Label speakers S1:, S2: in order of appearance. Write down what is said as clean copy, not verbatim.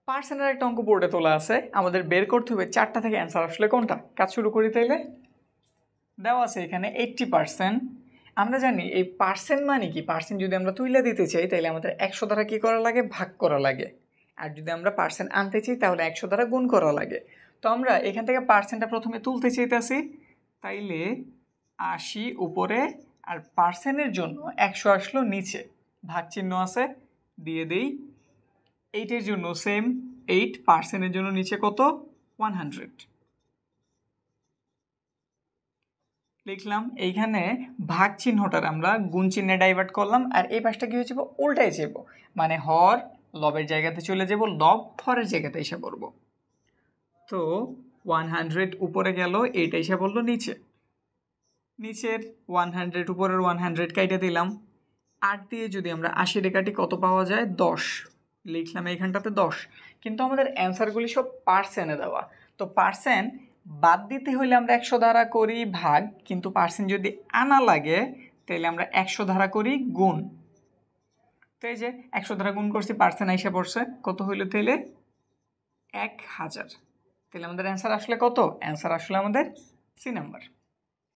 S1: পার্সেন্টের একটা অঙ্ক বোর্ডে তোলা আছে, আমাদের বের করতে হবে 4টা থেকে অ্যান্সার আসলে কোনটা। কাজ শুরু করি তাইলে। দেওয়া আছে এখানে 80%। আমরা জানি এই পার্সেন্ট মানে কি, পার্সেন্ট যদি আমরা তুলে দিতে চাই তাহলে আমাদের 100 দ্বারা কী করা লাগে, ভাগ করা লাগে। আর যদি আমরা পার্সেন্ট আনতে চাই তাহলে 100 দ্বারা গুণ করা লাগে। তো আমরা এখান থেকে পার্সেন্টটা প্রথমে তুলতে চাইতেছি, তাইলে 80 উপরে আর পার্সেন্টের জন্য 100 আসলো নিচে, ভাগ চিহ্ন আছে দিয়ে দেই। 8-এর জন্য সেম 8, পার্সেন্টের জন্য নিচে কত 100 লিখলাম। এইখানে ভাগ চিহ্নটার আমরা গুণ চিহ্নে ডাইভার্ট করলাম, আর এই পাশটা কি হয়ে যাব, উল্টায় যাব, মানে হর লবের জায়গাতে চলে যাব, লব হরের জায়গাতে এসে পড়ব। তো 100 উপরে গেল, এইটা এসে পড়লো নিচে, নিচের 100 উপরের 100 কাইটে দিলাম। 8 দিয়ে যদি আমরা 80 কাটি কত পাওয়া যায়, 10 লিখলাম এইখানটাতে 10। কিন্তু আমাদের অ্যান্সারগুলি সব পার্সেন্টে দেওয়া, তো পার্সেন্ট বাদ দিতে হলে আমরা 100 দ্বারা করি ভাগ, কিন্তু পার্সেন্ট যদি আনা লাগে তাহলে আমরা 100 দ্বারা করি গুণ। তো এই যে 100 দ্বারা গুণ করছি, পার্সেন্ট আইসা পড়ছে, কত হইল তাহলে 1000। তাহলে আমাদের অ্যান্সার আসলে কত, অ্যান্সার আসলে আমাদের সি নাম্বার।